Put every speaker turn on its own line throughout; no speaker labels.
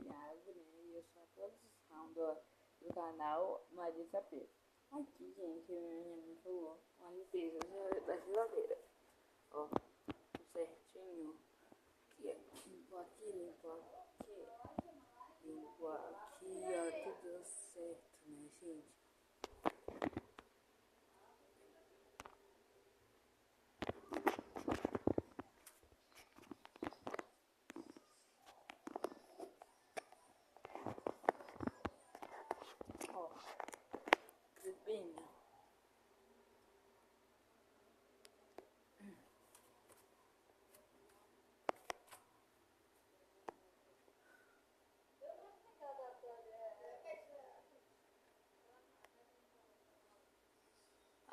Thiago, né? E eu sou a produção do canal Maria Sapê. Aqui, gente, minha mãe falou uma limpeza da geladeira. Ó, tudo certinho. Limpo aqui, limpo aqui. Limpo aqui, ó, tudo certo, né, gente? Ó, limpinho.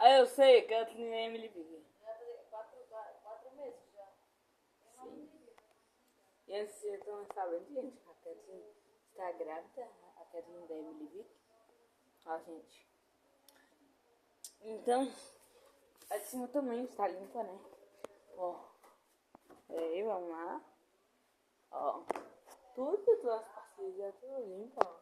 Ah, eu sei, Kathleen e Emily Big.
Já fazer 4 meses já.
Sim. E antes vocês estão sabendo, gente, que a Kathleen está grávida, a Kathleen da Emily Vick. Ó, gente. Então, a de cima também está limpa, né? Ó. Aí, vamos lá. Ó. Tudo as pastilhas já tudo limpo, ó.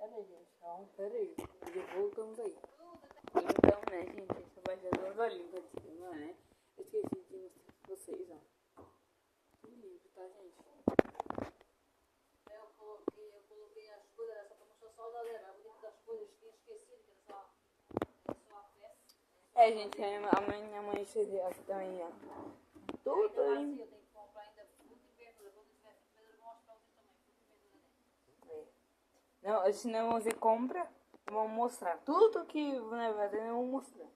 Pera aí, gente. Ó, pera aí. Já voltamos aí. Então, né, gente, essa vai ser toda limpa de cima, né? Eu esqueci de mostrar pra vocês, ó. Tudo limpo, tá, gente?
Eu coloquei as coisas, essa para mostrar só da leva. Eu das coisas que tinha esquecido, que era só a peça.
É, gente, a minha mãe fez aqui também, ó. Tudo
Ainda
limpo.
vazio, eu tenho que comprar ainda fruta e verdura. Quando tiver fruta e verdura, eu vou mostrar vocês também. Fruta e verdura dentro.
Não, senão você compra, vamos mostrar. Tudo que vai fazer, eu vou mostrar.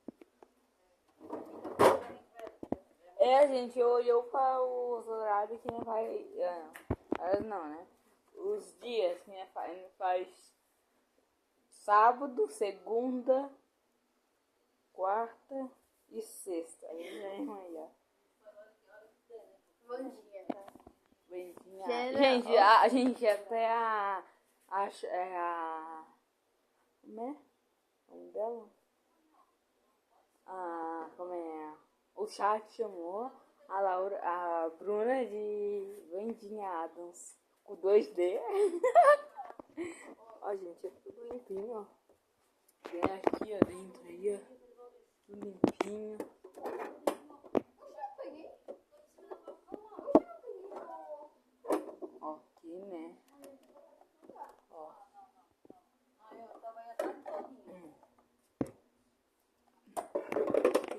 É, gente, olhou para os horários que não vai. Não, né? Os dias que não faz sábado, segunda, quarta e sexta. Aí já é amanhã.
Bom dia.
Gente, a gente até como é? O nome dela? Como é? O chat chamou a Laura, a Bruna de Vandinha Adams com 2D. Ó, gente, é tudo limpinho, ó. Vem aqui, ó, dentro aí, ó. Tudo limpinho. Ó, aqui, né? Ó.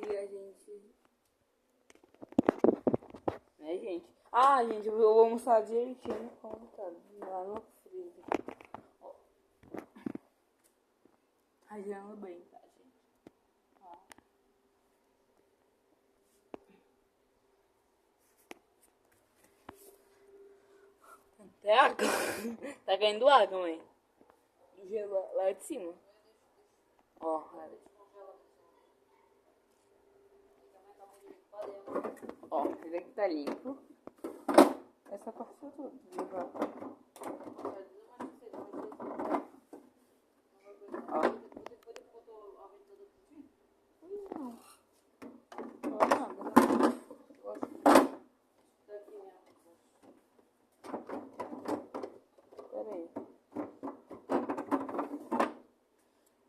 E a gente... Né, gente? Ah, gente, eu vou mostrar direitinho como tá lá no freezer. Ó. Rajando bem, tá, gente? Ó. Até água. Tá caindo água, mãe. Do gelo lá de cima. Ó, olha. Ó, esse daqui tá limpo. Essa parte tá tudo limpa. Ó. Não. Não, nada. Pera aí.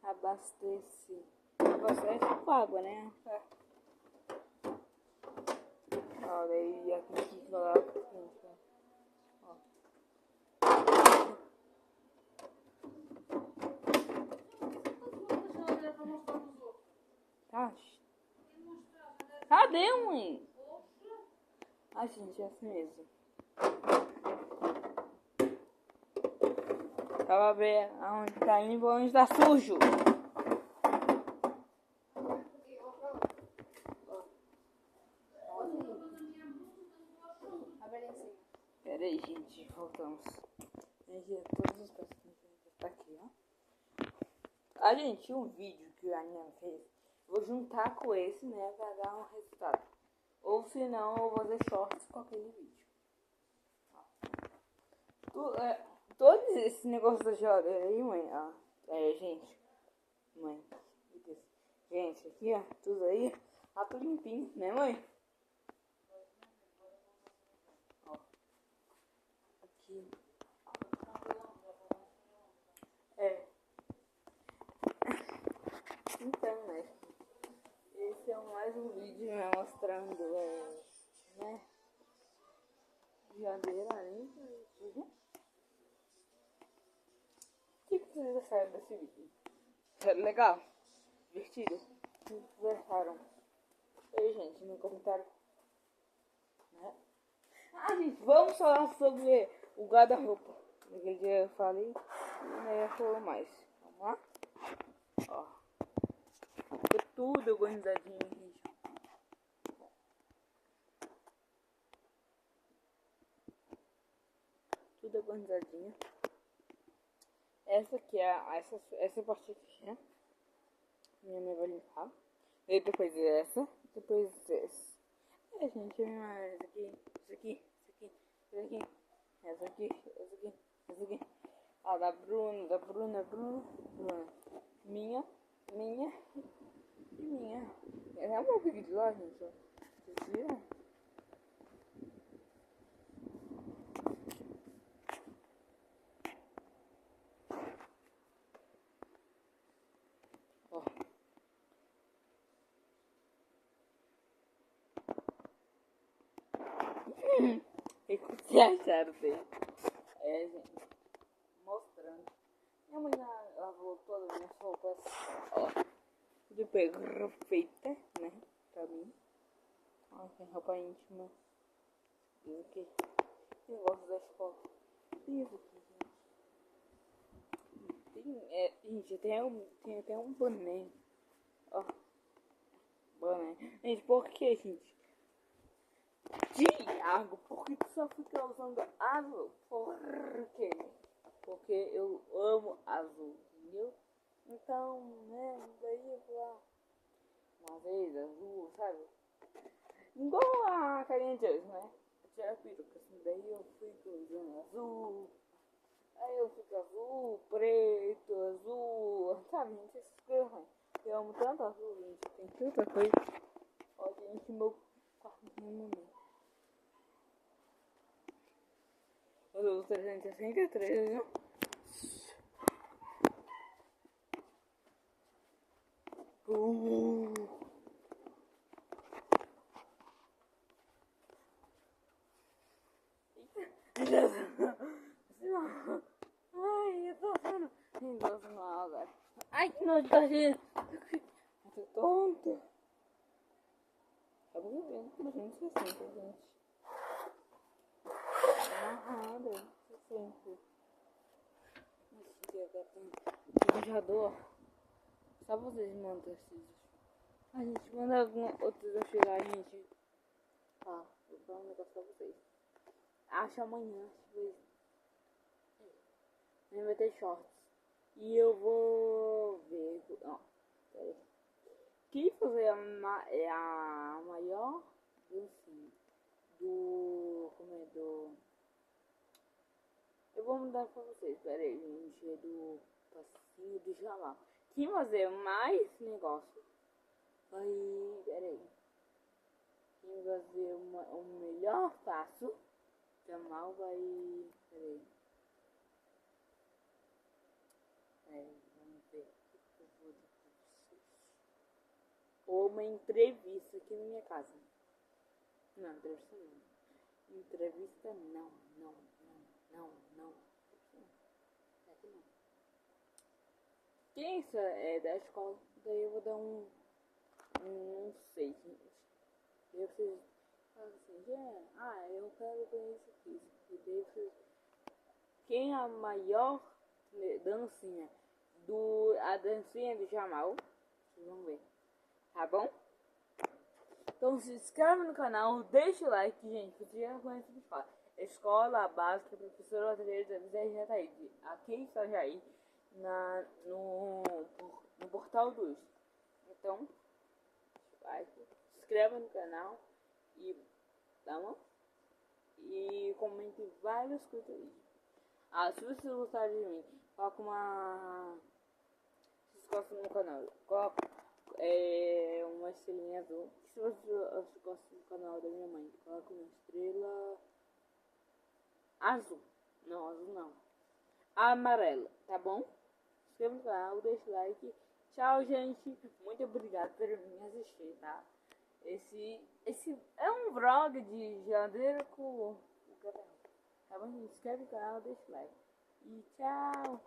Abastece. Abastece com água, né? Ó, daí aqui que coloca. Ó. Tá. Cadê, mãe? Ah, gente, é assim mesmo. Pra ver aonde tá limpo e onde tá sujo. Pera aí, gente, voltamos. Gente, todas as peças que tá aqui, ó. Ah, gente, um vídeo que a minha fez, vou juntar com esse, né, pra dar um resultado. Ou se não, eu vou fazer shorts com aquele vídeo. Todo esse negócio da geladeira aí, mãe, ó. Gente, mãe, gente, gente, aqui, ó, tudo aí, tá tudo limpinho, né, mãe? Ó, aqui. Então, né, esse é mais um vídeo me mostrando, né, geladeira limpa e tudo. O que vocês acharam desse vídeo? Legal? Divertido? O que vocês acharam? E aí, gente, no comentário. Né? Ah, gente, vamos falar sobre o guarda-roupa. Naquele dia eu falei, e eu falo mais. Vamos lá? Ó. Ficou tudo organizadinho, gente. Tudo organizadinho. Essa aqui é essa parte aqui, né? Minha mãe vai limpar. E depois essa. Depois essa. Gente, essa aqui. Essa aqui. Essa aqui. Essa aqui. Essa aqui. Essa aqui. A da Bruna. Minha. E minha. É um pouco de lá, gente. Vocês viram? Ó. O que vocês acharam dele? Gente. Mostrando. Minha mãe lavou todas as minhas roupas. Ó. Tudo perfeita, né? Pra mim. Ó, tem roupa íntima. Isso aqui. Negócio da escola. Isso aqui, gente. Gente, tem até um boné. Ó. Boné. Gente, por que, gente? Tiago, por que tu só fica usando azul? Por quê? Porque eu amo azul, entendeu? Então, né, daí eu vou lá uma vez azul, sabe? Igual a carinha de hoje, né? Eu tiro a peruca, assim, daí eu fico usando azul. Aí eu fico azul, preto, azul, sabe, gente? Essas coisas, né? Eu amo tanto azul, gente. Tem tanta coisa. Ó, gente, meu quartinho, né? O 363, viu? Ai, eu tô vendo. Agora. Ai, que nojo, tá gente. Eu tô tonto. Tá bom, mas não se senta, gente. Amarrada, se senta. Eu já dou. Só vocês mandam esses. A gente manda algum outro desafio lá, gente. Tá, vou falar um negócio pra vocês. Acho amanhã, nem vai ter shorts. E eu vou ver. Não, peraí. Quem fazer é a maior dancinha do. Como é? Eu vou mandar pra vocês, peraí, gente. É do passinho do Jamal. Quem fazer mais negócio vai. Peraí. Quem fazer o melhor passo, Jamal vai. Peraí. Vamos ver o que eu vou dar pra vocês. Ou uma entrevista aqui na minha casa. Não, entrevista não. Entrevista não. Aqui não. Quem é da escola? Daí eu vou dar não sei, gente. Daí vocês falam assim, eu quero ver isso aqui. E daí vocês. Quem é a maior dancinha a dancinha do Jamal? Vocês vão ver. Tá bom? Então se inscreve no canal, deixa o like, gente. Você já conhece a escola. Escola Básica Professora Tereza Bezerra Ataíde. Aqui em Itajaí, no Portal dos. Então, like, se inscreva no canal e tá bom? E comente várias coisas aí. Se você gostar de mim, coloca uma. Se inscreve no canal. Coloca estrelinha azul. Se você gosta do canal da minha mãe, coloca uma estrela azul. Não, azul não. Amarela, tá bom? Se inscreva no canal, deixa o like. Tchau, gente. Muito obrigado por me assistir, tá? Esse é um vlog de geladeira com o gavião. Tá bom, gente? Se inscreve no canal, deixa o like. E tchau.